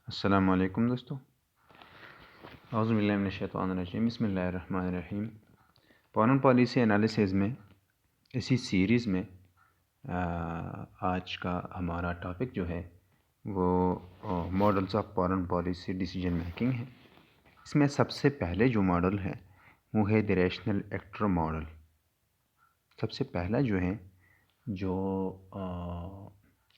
السلام علیکم دوستو، اعوذ باللہ من الشیطان الرجیم، بسم اللہ الرحمن الرحیم۔ فارن پالیسی انالیسز میں اسی سیریز میں آج کا ہمارا ٹاپک جو ہے وہ models of foreign policy decision making ہے۔ اس میں سب سے پہلے جو ماڈل ہے وہ ہے دی ریشنل ایکٹر ماڈل۔ سب سے پہلا جو ہے جو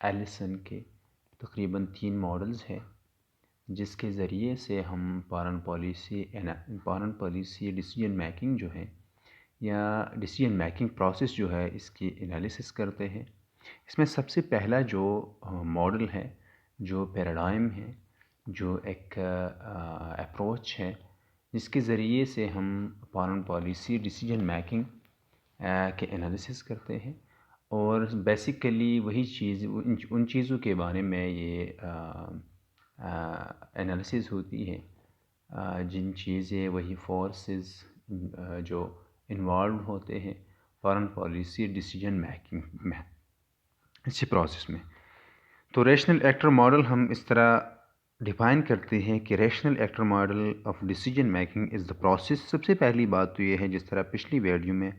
ایلسن کے تقریباً 3 ماڈلز ہیں جس کے ذریعے سے ہم فارن پالیسی ڈیسیجن میکنگ جو ہے یا ڈیسیجن میکنگ پروسیس جو ہے اس کی انالیسس کرتے ہیں۔ اس میں سب سے پہلا جو ماڈل ہے، جو پیراڈائم ہے، جو ایک اپروچ ہے جس کے ذریعے سے ہم فارن پالیسی ڈیسیجن میکنگ کے انالیسس کرتے ہیں، اور بیسیکلی وہی چیز ان چیزوں کے بارے میں یہ انالیسز ہوتی ہے جن چیزیں وہی فورسز جو انوالو ہوتے ہیں فارن پالیسی ڈیسیجن میکنگ میں، اسی پروسیس میں۔ تو ریشنل ایکٹر ماڈل ہم اس طرح ڈیفائن کرتے ہیں کہ rational actor model of decision making is the process. سب سے پہلی بات تو یہ ہے، جس طرح پچھلی ویڈیو میں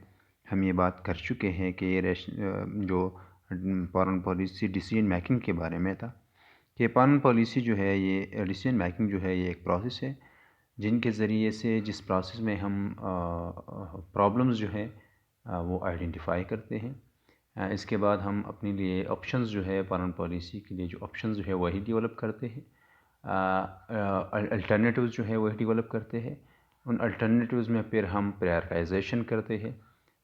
ہم یہ بات کر چکے ہیں کہ یہ جو فارن پالیسی ڈیسیجن میکنگ کے بارے میں تھا کہ فارن پالیسی جو ہے یہ ڈیسیجن میکنگ جو ہے یہ ایک پروسیس ہے جن کے ذریعے سے جس پروسیس میں ہم پرابلمز جو ہے وہ آئیڈینٹیفائی کرتے ہیں۔ اس کے بعد ہم اپنے لیے آپشنز جو ہے فارن پالیسی کے لیے جو آپشنز جو ہے وہی ڈیولپ کرتے ہیں، الٹرنیٹیوز جو ہے وہی ڈیولپ کرتے ہیں۔ ان الٹرنیٹیوز میں پھر ہم پریارٹائزیشن کرتے ہیں،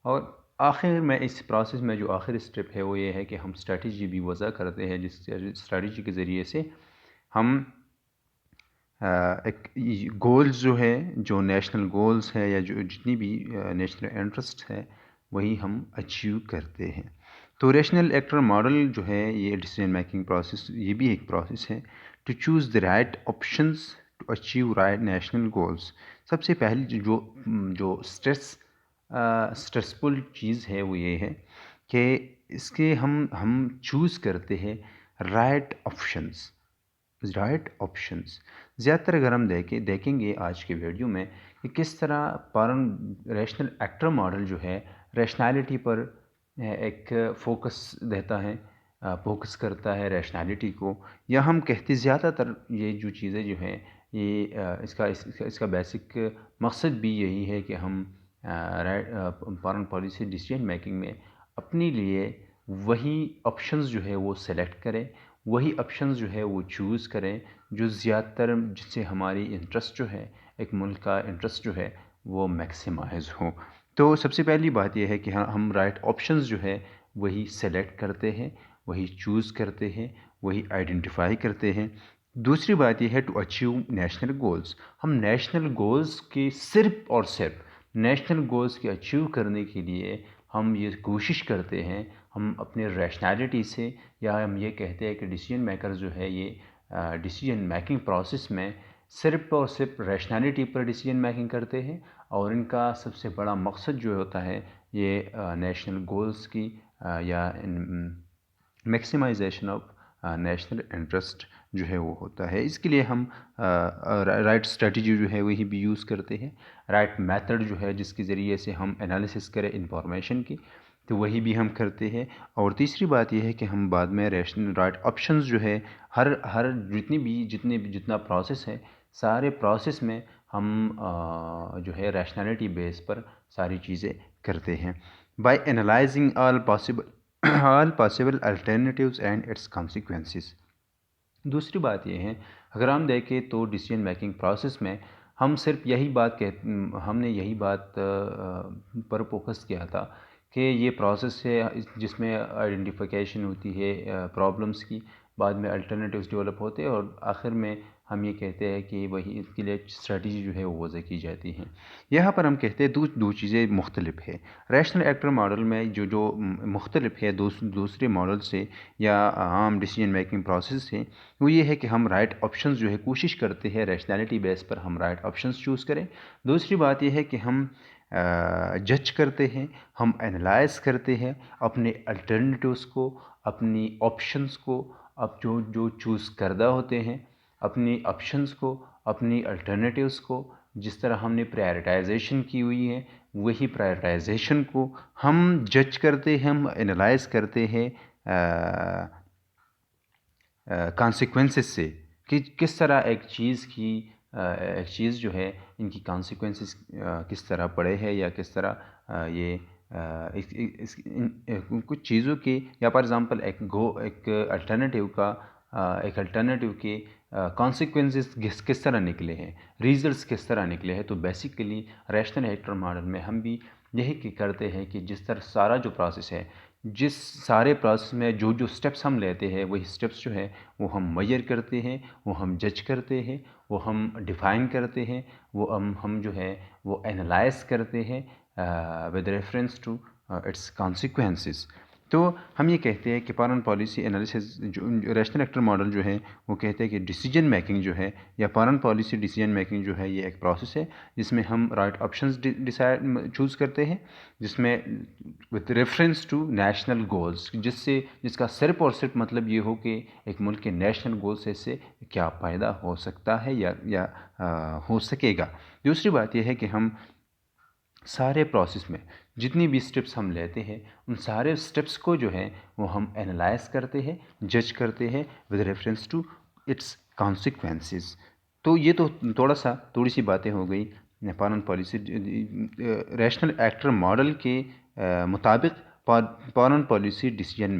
اور آخر میں اس پروسیس میں جو آخری اسٹیپ ہے وہ یہ ہے کہ ہم اسٹریٹجی بھی وضع کرتے ہیں، جس اسٹریٹجی کے ذریعے سے ہم ایک گولز جو ہے، جو نیشنل گولز ہے یا جو جتنی بھی نیشنل انٹرسٹ ہے وہی ہم اچیو کرتے ہیں۔ تو ریشنل ایکٹر ماڈل جو ہے یہ ڈیسیجن میکنگ پروسیس، یہ بھی ایک پروسیس ہے to choose the right options to achieve right national goals. سب سے پہلی جو اسٹریسفل چیز ہے وہ یہ ہے کہ اس کے ہم چوز کرتے ہیں رائٹ آپشنز۔ زیادہ تر اگر ہم دیکھیں گے آج کے ویڈیو میں کہ کس طرح ریشنل ایکٹر ماڈل جو ہے ریشنالٹی پر ایک فوکس دیتا ہے، فوکس کرتا ہے ریشنالٹی کو، یا ہم کہتے زیادہ تر یہ جو چیزیں جو ہیں یہ اس کا بیسک مقصد بھی یہی ہے کہ ہم فارن پالیسی ڈیسیجن میکنگ میں اپنے لیے وہی آپشنز جو ہے وہ سلیکٹ کریں، وہی آپشنز جو ہے وہ چوز کریں جو زیادہ تر جس سے ہماری انٹرسٹ جو ہے، ایک ملک کا انٹرسٹ جو ہے وہ میکسیمائز ہو۔ تو سب سے پہلی بات یہ ہے کہ ہم رائٹ آپشنز جو ہے وہی سلیکٹ کرتے ہیں، وہی چوز کرتے ہیں، وہی آئیڈینٹیفائی کرتے ہیں۔ دوسری بات یہ ہے ٹو اچیو نیشنل گولز۔ ہم نیشنل گولز کی صرف اور صرف نیشنل گولز کے اچیو کرنے کے لیے ہم یہ کوشش کرتے ہیں، ہم اپنے ریشنالٹی سے، یا ہم یہ کہتے ہیں کہ ڈیسیجن میکر جو ہے یہ ڈیسیجن میکنگ پروسیس میں صرف اور صرف ریشنالٹی پر ڈیسیجن میکنگ کرتے ہیں، اور ان کا سب سے بڑا مقصد جو ہوتا ہے یہ نیشنل گولز کی یا میکسیمائزیشن آف نیشنل انٹرسٹ جو ہے وہ ہوتا ہے۔ اس کے لیے ہم رائٹ اسٹریٹجی جو ہے وہی بھی یوز کرتے ہیں، رائٹ میتھڈ جو ہے جس کے ذریعے سے ہم انالیسس کریں انفارمیشن کی، تو وہی بھی ہم کرتے ہیں۔ اور تیسری بات یہ ہے کہ ہم بعد میں رائٹ آپشنز جو ہے ہر جتنا پروسیس ہے، سارے پروسیس میں ہم جو ہے ریشنالٹی بیس پر ساری چیزیں کرتے ہیں، by analyzing all possible alternatives and its consequences. دوسری بات یہ ہے، اگر ہم دیکھیں تو ڈیسیجن میکنگ پروسیس میں ہم صرف ہم نے یہی بات پر فوکس کیا تھا کہ یہ پروسیس ہے جس میں آئیڈینٹیفیکیشن ہوتی ہے پرابلمس کی، بعد میں الٹرنیٹیوز ڈیولپ ہوتے ہیں، اور آخر میں ہم یہ کہتے ہیں کہ وہی اس کے لیے اسٹریٹجی جو ہے وہ وضع کی جاتی ہے۔ یہاں پر ہم کہتے ہیں دو چیزیں مختلف ہے۔ ریشنل ایکٹر ماڈل میں جو مختلف ہے دوسرے ماڈل سے یا عام ڈیسیجن میکنگ پروسیس سے، وہ یہ ہے کہ ہم رائٹ آپشنز جو ہے کوشش کرتے ہیں ریشنالٹی بیس پر ہم رائٹ آپشنز چوز کریں۔ دوسری بات یہ ہے کہ ہم جج کرتے ہیں، ہم انالائز کرتے ہیں اپنے الٹرنیٹیوز کو، اپنی آپشنز کو، اب جو چوز کردہ ہوتے ہیں اپنی آپشنس کو، اپنی الٹرنیٹیوز کو جس طرح ہم نے پرائرٹائزیشن کی ہوئی ہے وہی پرائرٹائزیشن کو ہم جج کرتے ہیں، ہم انالائز کرتے ہیں کانسیکوینسز سے کہ کس طرح ایک چیز جو ہے ان کی کانسیکوینسز کس طرح پڑے ہے یا کس طرح یہ کچھ چیزوں کے یا فار ایگزامپل ایک الٹرنیٹیو کے کانسیکوینسز کس طرح نکلے ہیں، ریزلٹس کس طرح نکلے ہیں. تو بیسیکلی ریشنل ایکٹر ماڈل میں ہم بھی یہی کرتے ہیں کہ جس طرح سارا جو پروسیس ہے، جس سارے پروسیس میں جو سٹیپس ہم لیتے ہیں وہی سٹیپس جو ہے وہ ہم میئر کرتے ہیں، وہ ہم جج کرتے ہیں، وہ ہم ڈیفائن کرتے ہیں، وہ ہم جو ہے وہ انالائز کرتے ہیں with reference to its consequences. تو ہم یہ کہتے ہیں کہ فارن پالیسی انالیسز جو ریشنل ایکٹر ماڈل جو ہے وہ کہتے ہیں کہ ڈیسیجن میکنگ جو ہے یا فارن پالیسی ڈیسیجن میکنگ جو ہے یہ ایک پروسیس ہے جس میں ہم رائٹ آپشنز چوز کرتے ہیں، جس میں with reference to national goals, جس کا صرف اور صرف مطلب یہ ہو کہ ایک ملک کے نیشنل گول سے کیا فائدہ ہو سکتا ہے یا ہو سکے گا. دوسری بات یہ ہے کہ ہم سارے پروسیس میں جتنی بھی سٹیپس ہم لیتے ہیں ان سارے سٹیپس کو جو ہے وہ ہم انالائز کرتے ہیں، جج کرتے ہیں with reference to its consequences. تو یہ تو تھوڑی سی باتیں ہو گئی foreign policy rational actor model کے مطابق فارن پالیسی ڈیسیجن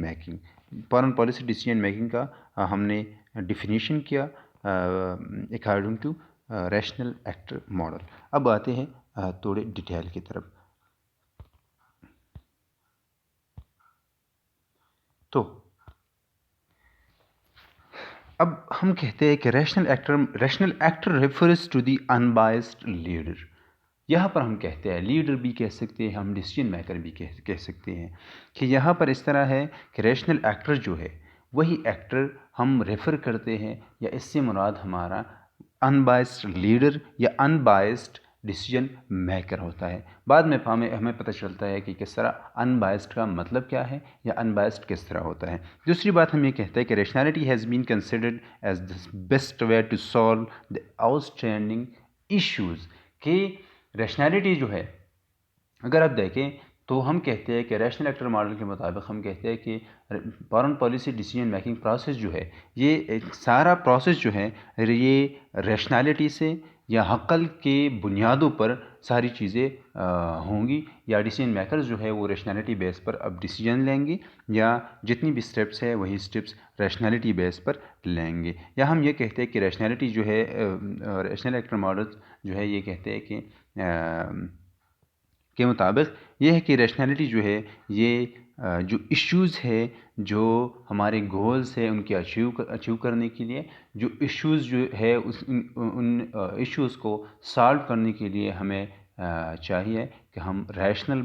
میکنگ کا ہم نے ڈیفینیشن کیا according to rational actor model. اب آتے ہیں تھوڑے ڈیٹیل کی طرف. تو اب ہم کہتے ہیں کہ rational actor refers to the unbiased leader. یہاں پر ہم کہتے ہیں لیڈر بھی کہہ سکتے ہیں، ہم ڈیسیجن میکر بھی کہہ سکتے ہیں کہ یہاں پر اس طرح ہے کہ ریشنل ایکٹر جو ہے وہی ایکٹر ہم ریفر کرتے ہیں یا اس سے مراد ہمارا انبائسڈ لیڈر یا انبائسڈ ڈیسیجن میکر ہوتا ہے. بعد میں ہمیں پتہ چلتا ہے کہ کس طرح انبائسڈ کا مطلب کیا ہے یا انبائسڈ کس طرح ہوتا ہے. دوسری بات ہم یہ کہتے ہیں کہ rationality has been considered as the best way to solve the outstanding issues. کہ ریشنالٹی جو ہے اگر آپ دیکھیں تو ہم کہتے ہیں کہ ریشنل ایکٹر ماڈل کے مطابق ہم کہتے ہیں کہ foreign policy decision making process جو ہے یہ ایک سارا پروسیس جو ہے یہ ریشنالٹی سے یا عقل کے بنیادوں پر ساری چیزیں ہوں گی، یا ڈیسیجن میکرز جو ہے وہ ریشنالٹی بیس پر اب ڈیسیجن لیں گے یا جتنی بھی سٹیپس ہے وہی سٹیپس ریشنالٹی بیس پر لیں گے. یا ہم یہ کہتے ہیں کہ ریشنالٹی جو ہے ریشنل ایکٹر ماڈل جو ہے یہ کہتے ہیں کہ کے مطابق یہ ہے کہ ریشنالٹی جو ہے یہ جو ایشوز ہے جو ہمارے گولز ہے ان کے اچیو کرنے کے لیے، جو ایشوز جو ہے ان ایشوز کو سالو کرنے کے لیے ہمیں چاہیے کہ ہم ریشنالٹی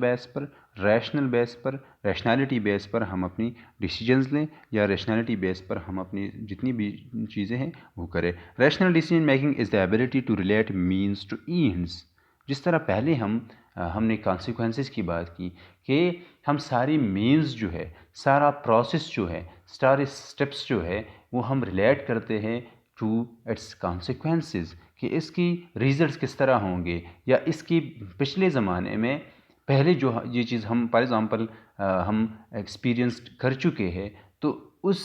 بیس پر ہم اپنی ڈیسیجنز لیں یا ریشنالٹی بیس پر ہم اپنی جتنی بھی چیزیں ہیں وہ کریں. Rational decision making is the ability to relate means to ends. جس طرح پہلے ہم نے کانسیکوینسز کی بات کی کہ ہم ساری مینز جو ہے، سارا پروسیس جو ہے، سارے سٹیپس جو ہے وہ ہم ریلیٹ کرتے ہیں ٹو اٹس کانسیکوینسز کہ اس کی ریزلٹس کس طرح ہوں گے یا اس کی پچھلے زمانے میں پہلے جو یہ چیز ہم فار ایگزامپل ہم ایکسپیرینسڈ کر چکے ہیں تو اس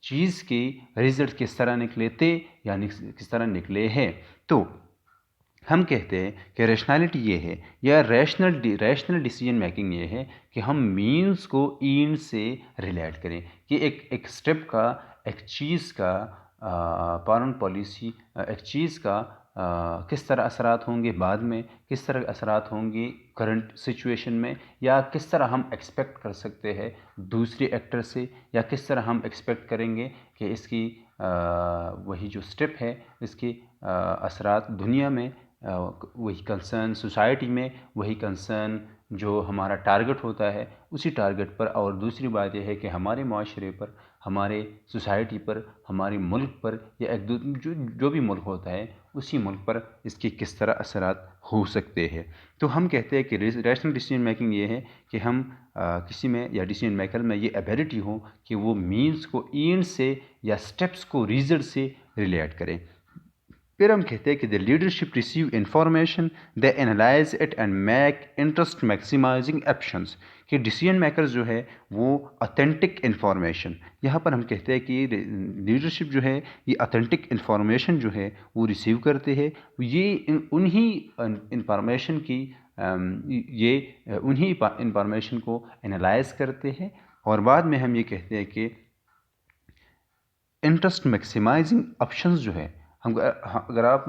چیز کے ریزلٹ کس طرح نکلے تھے یا کس طرح نکلے ہیں. تو ہم کہتے ہیں کہ ریشنالٹی یہ ہے یا ریشنل ڈیسیجن میکنگ یہ ہے کہ ہم مینز کو اینڈ سے ریلیٹ کریں کہ ایک سٹیپ کا، ایک چیز کا فارن پالیسی ایک چیز کا کس طرح اثرات ہوں گے بعد میں، کس طرح اثرات ہوں گے کرنٹ سچویشن میں، یا کس طرح ہم ایکسپیکٹ کر سکتے ہیں دوسرے ایکٹر سے، یا کس طرح ہم ایکسپیکٹ کریں گے کہ اس کی وہی جو سٹیپ ہے اس کی اثرات دنیا میں، وہی کنسرن سوسائٹی میں، وہی کنسرن جو ہمارا ٹارگٹ ہوتا ہے اسی ٹارگٹ پر. اور دوسری بات یہ ہے کہ ہمارے معاشرے پر، ہمارے سوسائٹی پر، ہمارے ملک پر یا ایک جو بھی ملک ہوتا ہے اسی ملک پر اس کے کس طرح اثرات ہو سکتے ہیں. تو ہم کہتے ہیں کہ ریشنل ڈیسیجن میکنگ یہ ہے کہ ہم کسی میں یا ڈیسیجن میکر میں یہ ایبلٹی ہو کہ وہ مینز کو اینڈ سے یا سٹیپس کو ریزلٹ سے ریلیٹ کریں. پھر ہم کہتے ہیں کہ the leadership receive information, they analyze it and make interest maximizing options. کہ ڈیسیجن میکرز جو ہے وہ اتھینٹک انفارمیشن، یہاں پر ہم کہتے ہیں کہ لیڈرشپ جو ہے یہ اتھینٹک انفارمیشن جو ہے وہ ریسیو کرتے ہیں، یہ انہی انفارمیشن کی یہ انہی انفارمیشن کو انالائز کرتے ہیں، اور بعد میں ہم یہ کہتے ہیں کہ انٹرسٹ میکسیمائزنگ آپشنز جو ہے، ہم اگر آپ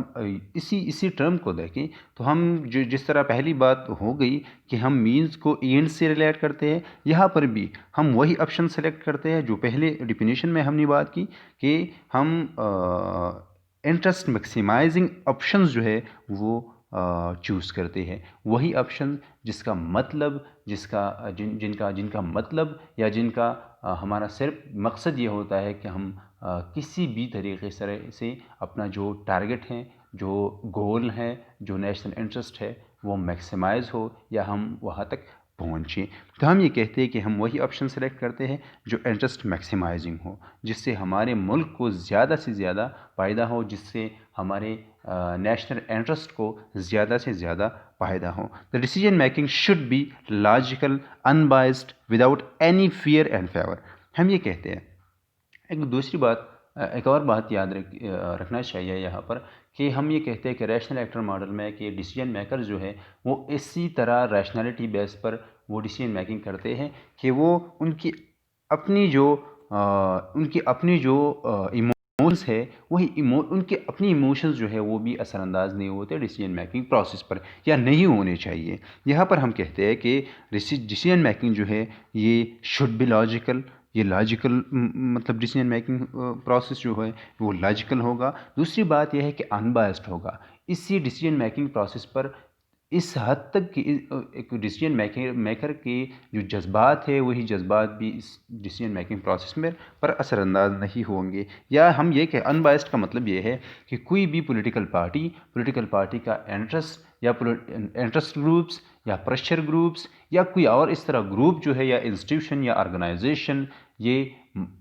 اسی ٹرم کو دیکھیں تو ہم جس طرح پہلی بات ہو گئی کہ ہم مینز کو اینڈ سے ریلیٹ کرتے ہیں، یہاں پر بھی ہم وہی آپشن سلیکٹ کرتے ہیں جو پہلے ڈیفینیشن میں ہم نے بات کی کہ ہم انٹرسٹ میکسیمائزنگ آپشنز جو ہے وہ چوز کرتے ہیں، وہی آپشن جس کا مطلب جن کا مطلب یا جن کا ہمارا صرف مقصد یہ ہوتا ہے کہ ہم کسی بھی طریقے سے اپنا جو ٹارگٹ ہیں، جو گول ہیں، جو نیشنل انٹرسٹ ہے وہ میکسیمائز ہو یا ہم وہاں تک پہنچیں، تو ہم یہ کہتے ہیں کہ ہم وہی آپشن سلیکٹ کرتے ہیں جو انٹرسٹ میکسیمائزنگ ہو، جس سے ہمارے ملک کو زیادہ سے زیادہ فائدہ ہو، جس سے ہمارے نیشنل انٹرسٹ کو زیادہ سے زیادہ فائدہ ہو. The decision making should be logical, unbiased, without any fear and favor. ہم یہ کہتے ہیں ایک اور بات یاد رکھنا چاہیے یہاں پر کہ ہم یہ کہتے ہیں کہ ریشنل ایکٹر ماڈل میں کہ ڈیسیجن میکر جو ہے وہ اسی طرح ریشنلٹی بیس پر وہ ڈیسیجن میکنگ کرتے ہیں کہ وہ ان کی اپنی جو ایموشنز ہے وہی ان کے اپنی ایموشنز جو ہے وہ بھی اثر انداز نہیں ہوتے ڈیسیجن میکنگ پروسیس پر، یا نہیں ہونے چاہیے. یہاں پر ہم کہتے ہیں کہ ڈیسیجن میکنگ جو ہے یہ شوڈ بی لاجیکل، یہ لاجیکل مطلب ڈیسیجن میکنگ پروسیس جو ہے وہ لاجیکل ہوگا. دوسری بات یہ ہے کہ انبائسڈ ہوگا. اسی ڈیسیجن میکنگ پروسیس پر اس حد تک کہ ایک ڈیسیجن میکر کے جو جذبات ہے وہی جذبات بھی اس ڈیسیجن میکنگ پروسیس میں پر اثر انداز نہیں ہوں گے. یا ہم یہ کہ انبائسڈ کا مطلب یہ ہے کہ کوئی بھی پولیٹیکل پارٹی کا انٹرسٹ یا انٹرسٹ گروپس یا پریشر گروپس یا کوئی اور اس طرح گروپ جو ہے یا انسٹیٹیوشن یا آرگنائزیشن یہ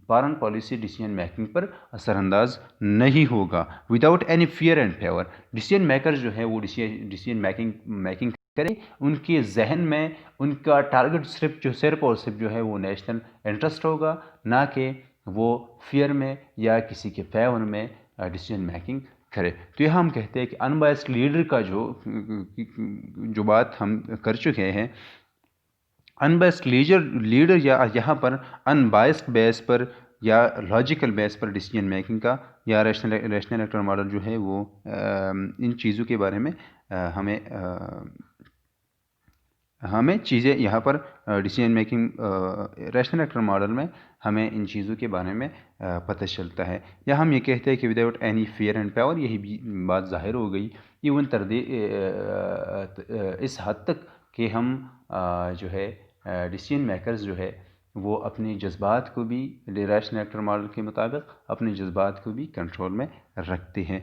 فارن پالیسی ڈیسیجن میکنگ پر اثر انداز نہیں ہوگا. Without any fear and favour decision maker جو ہے وہ ڈیسیجن میکنگ کریں، ان کے ذہن میں ان کا ٹارگٹ صرف اور صرف جو ہے وہ نیشنل انٹرسٹ ہوگا، نہ کہ وہ فیئر میں یا کسی کے فیور میں ڈیسیجن میکنگ کرے. تو یہاں ہم کہتے ہیں کہ انبائسڈ لیڈر کا جو بات ہم کر چکے ہیں، انبائسڈ لیڈر یا یہاں پر انبائسڈ بیس پر یا لاجیکل بیس پر ڈیسیجن میکنگ کا یا ریشنل ایکٹر ماڈل جو ہے وہ ان چیزوں کے بارے میں ہمیں چیزیں یہاں پر decision making rational actor model میں ہمیں ان چیزوں کے بارے میں پتہ چلتا ہے. یا ہم یہ کہتے ہیں کہ without any fear and power, یہی بھی بات ظاہر ہو گئی ایون اس حد تک کہ ہم جو ہے ڈیسیجن میکرز جو ہے وہ اپنے جذبات کو بھی ریشنل ایکٹر ماڈل کے مطابق اپنے جذبات کو بھی کنٹرول میں رکھتے ہیں.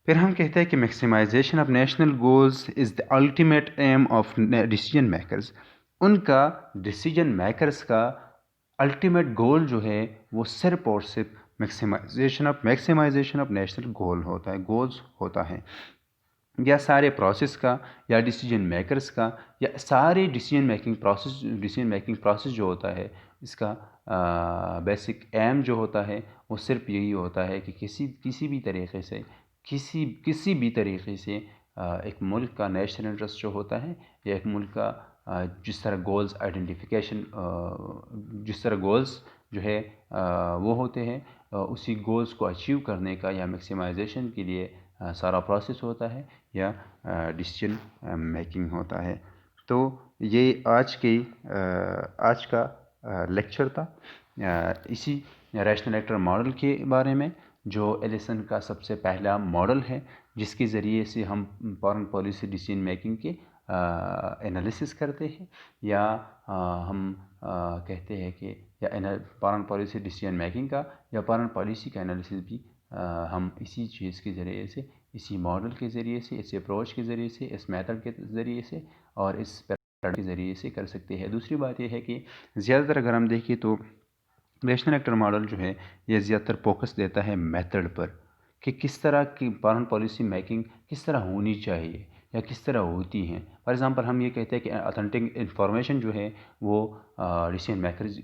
پھر ہم کہتے ہیں کہ maximization of national goals is the ultimate aim of decision makers. ان کا ڈیسیجن میکرز کا الٹیمیٹ گول جو ہے وہ صرف اور صرف میکسیمائزیشن آف نیشنل گولز ہوتا ہے. یا سارے پروسیس کا یا ڈیسیجن میکرز کا یا سارے ڈیسیجن میکنگ پروسیس جو ہوتا ہے اس کا بیسک ایم جو ہوتا ہے وہ صرف یہی ہوتا ہے کہ کسی بھی طریقے سے ایک ملک کا نیشنل انٹرسٹ جو ہوتا ہے یا ایک ملک کا جس طرح گولز آئیڈینٹیفیکیشن جس طرح گولز جو ہے وہ ہوتے ہیں اسی گولز کو اچیو کرنے کا یا میکسیمائزیشن کے لیے سارا پروسیس ہوتا ہے یا ڈیسیجن میکنگ ہوتا ہے. تو یہ آج کا لیکچر تھا اسی ریشنل ایکٹر ماڈل کے بارے میں، جو ایلیسن کا سب سے پہلا ماڈل ہے جس کے ذریعے سے ہم فارن پالیسی ڈیسیجن میکنگ کے انالیسس کرتے ہیں، یا ہم کہتے ہیں کہ فارن پالیسی ڈیسیجن میکنگ کا یا فارن پالیسی کا انالیسس بھی ہم اسی چیز کے ذریعے سے، اسی ماڈل کے ذریعے سے، اس اپروچ کے ذریعے سے، اس میتھڈ کے ذریعے سے اور اس پیراڈ کے ذریعے سے کر سکتے ہیں. دوسری بات یہ ہے کہ زیادہ تر اگر ہم دیکھیں تو ریشنل ایکٹر ماڈل جو ہے یہ زیادہ تر فوکس دیتا ہے میتھڈ پر کہ کس طرح کی فارن پالیسی میکنگ کس طرح ہونی چاہیے یا کس طرح ہوتی ہیں. فار ایگزامپل ہم یہ کہتے ہیں کہ اتھینٹک انفارمیشن جو ہے وہ ڈیسیژن میکرز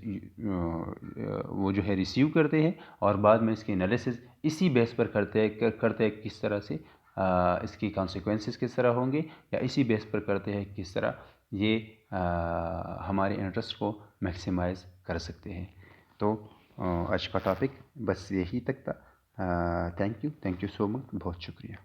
وہ جو ہے ریسیو کرتے ہیں اور بعد میں اس کی انالیسز اسی بیس پر کرتے ہیں کس طرح سے اس کی کانسیکوینسز کس طرح ہوں گے، یا اسی بیس پر کرتے ہیں کس طرح یہ ہمارے انٹرسٹ کو میکسیمائز کر سکتے ہیں. تو آج کا ٹاپک بس یہی تک تھا. تھینک یو سو مچ، بہت شکریہ.